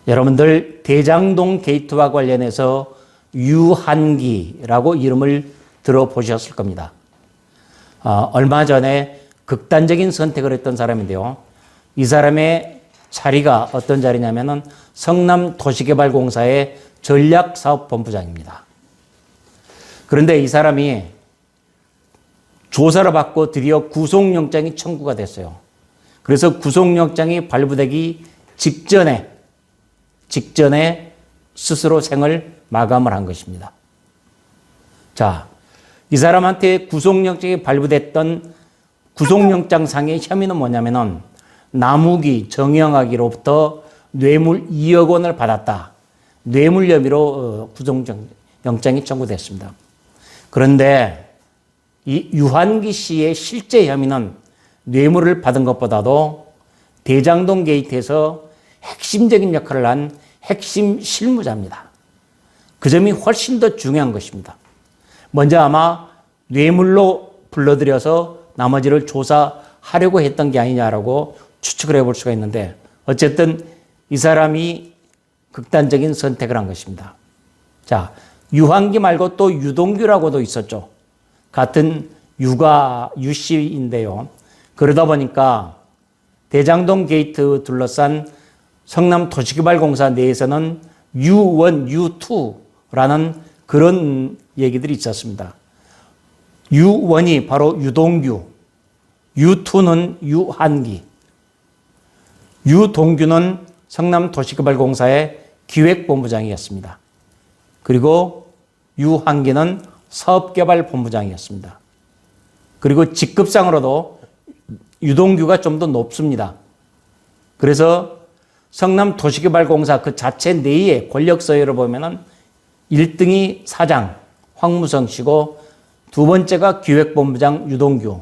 여러분들 대장동 게이트와 관련해서 유한기라고 이름을 들어보셨을 겁니다. 얼마 전에 극단적인 선택을 했던 사람인데요. 이 사람의 자리가 어떤 자리냐면은 성남도시개발공사의 전략사업본부장입니다. 그런데 이 사람이 조사를 받고 드디어 구속영장이 청구가 됐어요. 그래서 구속영장이 발부되기 직전에 스스로 생을 마감을 한 것입니다. 자, 이 사람한테 구속영장이 발부됐던 구속영장상의 혐의는 뭐냐면은 남욱이 정영학이로부터 뇌물 2억 원을 받았다. 뇌물 혐의로 구속영장이 청구됐습니다. 그런데 이 유한기 씨의 실제 혐의는 뇌물을 받은 것보다도 대장동 게이트에서 핵심적인 역할을 한 핵심 실무자입니다. 그 점이 훨씬 더 중요한 것입니다. 먼저 아마 뇌물로 불러들여서 나머지를 조사하려고 했던 게 아니냐라고 추측을 해볼 수가 있는데 어쨌든 이 사람이 극단적인 선택을 한 것입니다. 자, 유한기 말고 또 유동규라고도 있었죠. 같은 유씨인데요. 그러다 보니까 대장동 게이트 둘러싼 성남도시개발공사 내에서는 U1, U2라는 그런 얘기들이 있었습니다. U1이 바로 유동규, U2는 유한기, 유동규는 성남도시개발공사의 기획본부장이었습니다. 그리고 유한기는 사업개발본부장이었습니다. 그리고 직급상으로도 유동규가 좀 더 높습니다. 그래서 성남도시개발공사 그 자체 내의 권력서열을 보면은 1등이 사장 황무성 씨고 두 번째가 기획본부장 유동규,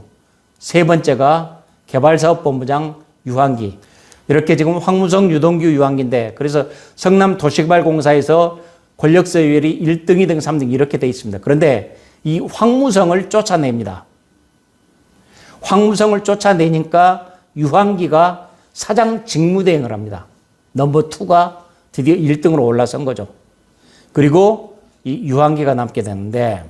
세 번째가 개발사업본부장 유한기. 이렇게 지금 황무성, 유동규, 유한기인데 그래서 성남도시개발공사에서 권력서열이 1등, 2등, 3등 이렇게 돼 있습니다. 그런데 이 황무성을 쫓아냅니다. 황무성을 쫓아내니까 유한기가 사장 직무대행을 합니다. 넘버 2가 드디어 1등으로 올라선 거죠. 그리고 이 유한기가 남게 되는데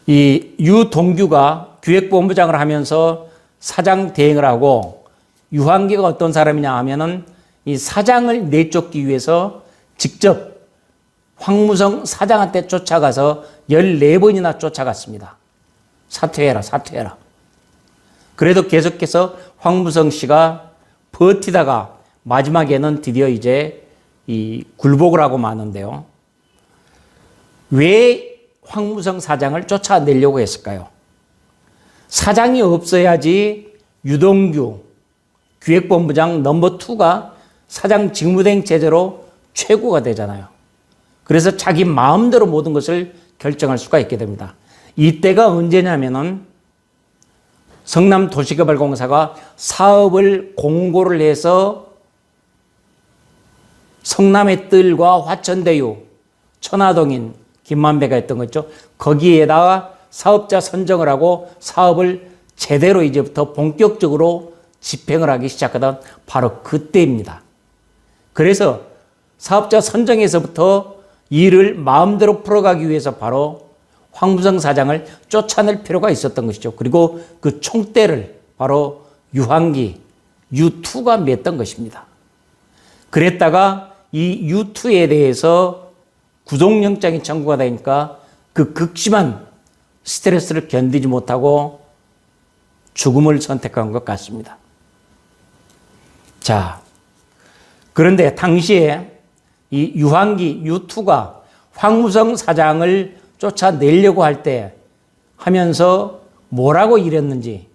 이 유동규가 기획본부장을 하면서 사장 대행을 하고 유한기가 어떤 사람이냐 하면은 이 사장을 내쫓기 위해서 직접 황무성 사장한테 쫓아가서 14번이나 쫓아갔습니다. 사퇴해라. 그래도 계속해서 황무성 씨가 버티다가 마지막에는 드디어 이제 이 굴복을 하고 마는데요. 왜 황무성 사장을 쫓아내려고 했을까요? 사장이 없어야지 유동규 기획본부장 넘버 2가 사장 직무대행 체제로 최고가 되잖아요. 그래서 자기 마음대로 모든 것을 결정할 수가 있게 됩니다. 이때가 언제냐면은 성남도시개발공사가 사업을 공고를 해서 성남의 뜰과 화천대유, 천화동인, 김만배가 했던 거 있죠. 거기에다가 사업자 선정을 하고 사업을 제대로 이제부터 본격적으로 집행을 하기 시작하던 바로 그때입니다. 그래서 사업자 선정에서부터 일을 마음대로 풀어가기 위해서 바로 황무성 사장을 쫓아낼 필요가 있었던 것이죠. 그리고 그 총대를 바로 유한기, U2가 맸던 것입니다. 그랬다가 이 U2에 대해서 구속영장이 청구가 되니까 그 극심한 스트레스를 견디지 못하고 죽음을 선택한 것 같습니다. 자, 그런데 당시에 이 유한기, U2가 황무성 사장을 쫓아내려고 할 때 하면서 뭐라고 이랬는지,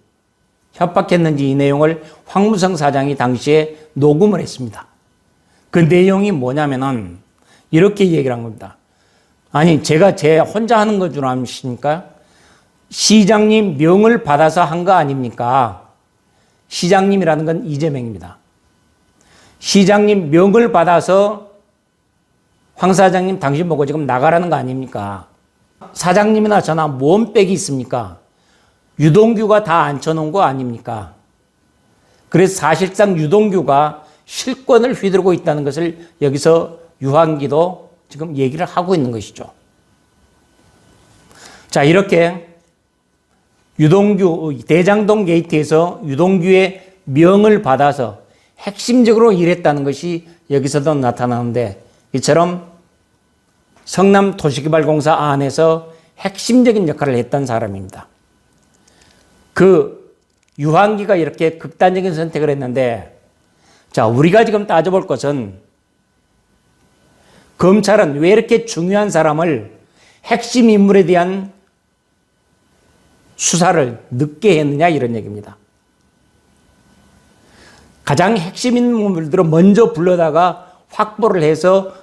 협박했는지 이 내용을 황무성 사장이 당시에 녹음을 했습니다. 그 내용이 뭐냐면은 이렇게 얘기를 한 겁니다. 아니, 제가 제 혼자 하는 것 줄 아십니까? 시장님 명을 받아서 한 거 아닙니까? 시장님이라는 건 이재명입니다. 시장님 명을 받아서 황 사장님 당신 보고 지금 나가라는 거 아닙니까? 사장님이나 저나 뭔 빽이 있습니까? 유동규가 다 앉혀놓은 거 아닙니까? 그래서 사실상 유동규가 실권을 휘두르고 있다는 것을 여기서 유한기도 지금 얘기를 하고 있는 것이죠. 자, 이렇게 대장동 게이트에서 유동규의 명을 받아서 핵심적으로 일했다는 것이 여기서도 나타나는데, 이처럼 성남도시개발공사 안에서 핵심적인 역할을 했던 사람입니다. 그 유한기가 이렇게 극단적인 선택을 했는데, 자, 우리가 지금 따져볼 것은 검찰은 왜 이렇게 중요한 사람을 핵심 인물에 대한 수사를 늦게 했느냐, 이런 얘기입니다. 가장 핵심 인물들을 먼저 불러다가 확보를 해서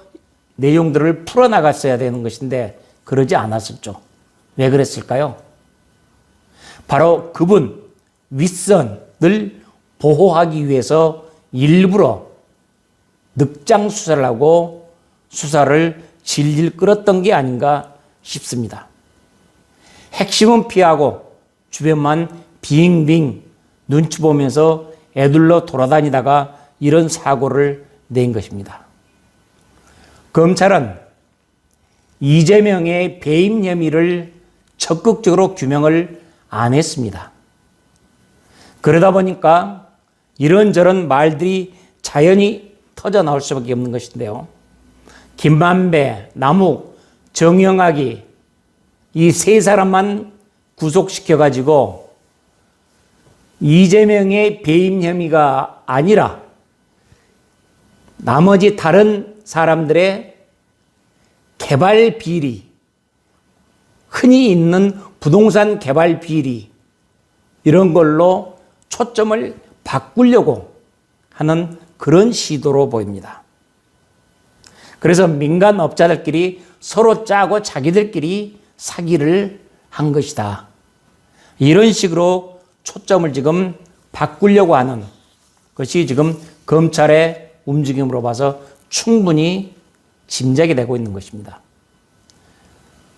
내용들을 풀어나갔어야 되는 것인데 그러지 않았었죠. 왜 그랬을까요? 바로 그분 윗선을 보호하기 위해서 일부러 늑장 수사를 하고 수사를 질질 끌었던 게 아닌가 싶습니다. 핵심은 피하고 주변만 빙빙 눈치 보면서 애둘러 돌아다니다가 이런 사고를 낸 것입니다. 검찰은 이재명의 배임 혐의를 적극적으로 규명을 안 했습니다. 그러다 보니까 이런저런 말들이 자연히 터져 나올 수밖에 없는 것인데요. 김만배, 남욱, 정영학이 이 세 사람만 구속시켜가지고 이재명의 배임 혐의가 아니라 나머지 다른 사람들의 개발 비리, 흔히 있는 부동산 개발 비리, 이런 걸로 초점을 바꾸려고 하는 그런 시도로 보입니다. 그래서 민간 업자들끼리 서로 짜고 자기들끼리 사기를 한 것이다. 이런 식으로 초점을 지금 바꾸려고 하는 것이 지금 검찰의 움직임으로 봐서 충분히 짐작이 되고 있는 것입니다.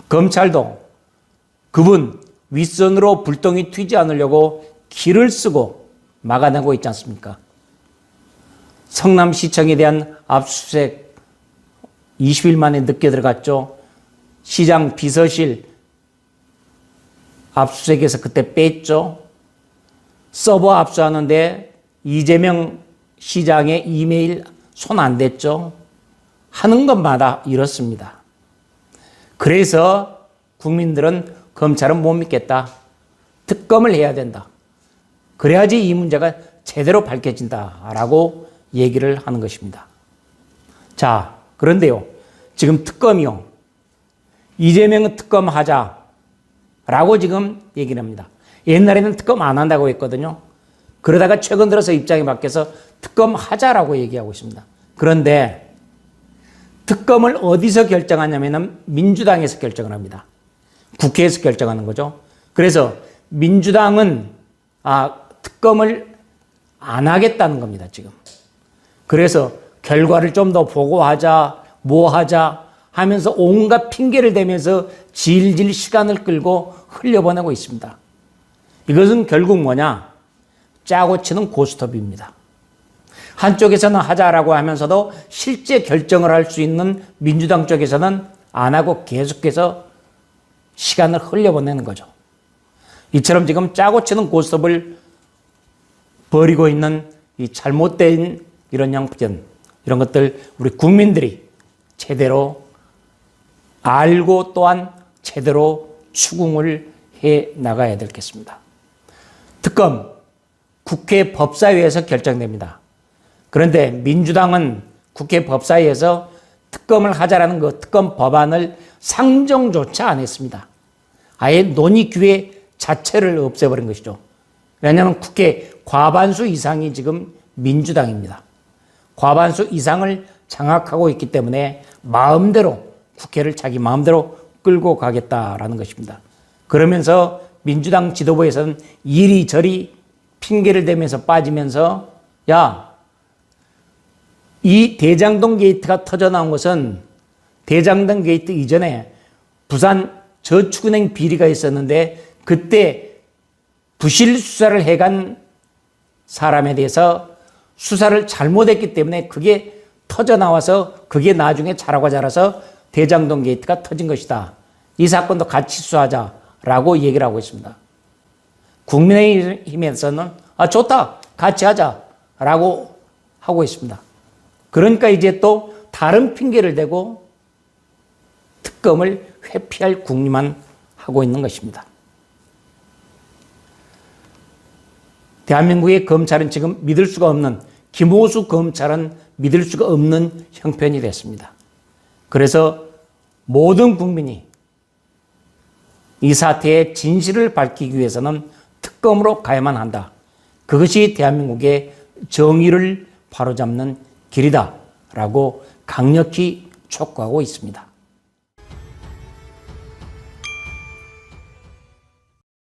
검찰도 그분 윗선으로 불똥이 튀지 않으려고 길을 쓰고 막아내고 있지 않습니까? 성남시청에 대한 압수수색 20일 만에 늦게 들어갔죠. 시장 비서실 압수수색에서 그때 뺐죠. 서버 압수하는데 이재명 시장의 이메일 손 안 댔죠. 하는 것마다 이렇습니다. 그래서 국민들은 검찰은 못 믿겠다. 특검을 해야 된다. 그래야지 이 문제가 제대로 밝혀진다라고 얘기를 하는 것입니다. 자, 그런데요. 지금 특검이요. 이재명은 특검 하자라고 지금 얘기를 합니다. 옛날에는 특검 안 한다고 했거든요. 그러다가 최근 들어서 입장이 바뀌어서 특검 하자라고 얘기하고 있습니다. 그런데 특검을 어디서 결정하냐면 민주당에서 결정을 합니다. 국회에서 결정하는 거죠. 그래서 민주당은 특검을 안 하겠다는 겁니다, 지금. 그래서 결과를 좀 더 보고하자, 뭐 하자 하면서 온갖 핑계를 대면서 질질 시간을 끌고 흘려보내고 있습니다. 이것은 결국 뭐냐? 짜고 치는 고스톱입니다. 한쪽에서는 하자라고 하면서도 실제 결정을 할 수 있는 민주당 쪽에서는 안 하고 계속해서 시간을 흘려보내는 거죠. 이처럼 지금 짜고 치는 고스톱을 벌이고 있는 이 잘못된 이런 양편, 이런 것들 우리 국민들이 제대로 알고 또한 제대로 추궁을 해 나가야 되겠습니다. 특검, 국회 법사위에서 결정됩니다. 그런데 민주당은 국회 법사위에서 특검을 하자라는 그 특검 법안을 상정조차 안 했습니다. 아예 논의 기회 자체를 없애버린 것이죠. 왜냐하면 국회 과반수 이상이 지금 민주당입니다. 과반수 이상을 장악하고 있기 때문에 마음대로 국회를 자기 마음대로 끌고 가겠다라는 것입니다. 그러면서 민주당 지도부에서는 이리저리 핑계를 대면서 빠지면서 이 대장동 게이트가 터져나온 것은 대장동 게이트 이전에 부산 저축은행 비리가 있었는데 그때 부실 수사를 해간 사람에 대해서 수사를 잘못했기 때문에 그게 터져나와서 그게 나중에 자라서 대장동 게이트가 터진 것이다. 이 사건도 같이 수사하자라고 얘기를 하고 있습니다. 국민의힘에서는 좋다. 같이 하자라고 하고 있습니다. 그러니까 이제 또 다른 핑계를 대고 특검을 회피할 궁리만 하고 있는 것입니다. 대한민국의 검찰은 지금 믿을 수가 없는, 김호수 검찰은 믿을 수가 없는 형편이 됐습니다. 그래서 모든 국민이 이 사태의 진실을 밝히기 위해서는 특검으로 가야만 한다. 그것이 대한민국의 정의를 바로잡는 길이다 라고 강력히 촉구하고 있습니다.